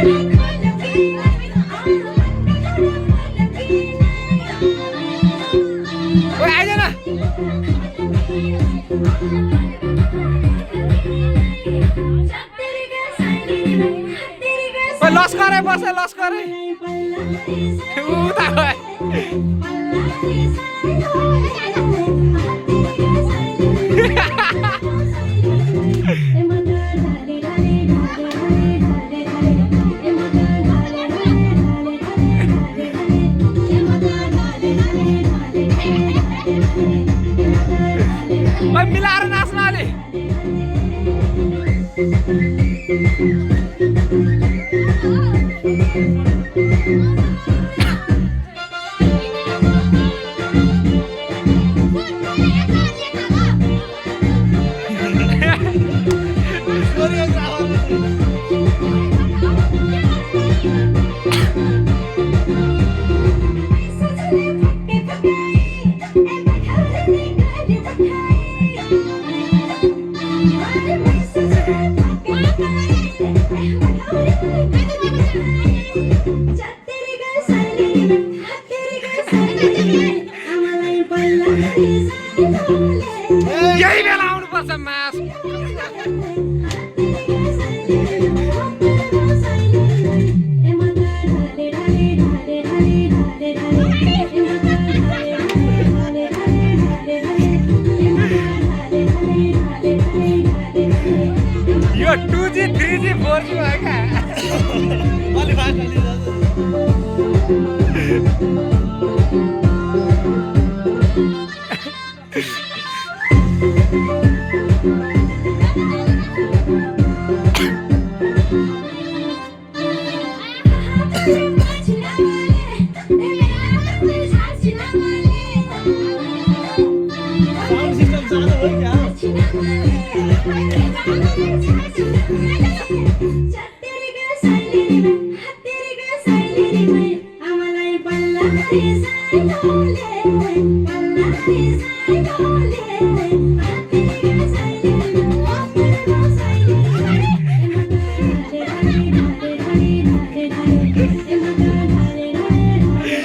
ओए आइज न ओए लस्करै बस लस्करै उता गए ओए मिलाएर नाच्न अलि यही बेला आउनुपर्छ मास यो 2G 3G 4G भयो क्या अलि फास्ट अलि Balla,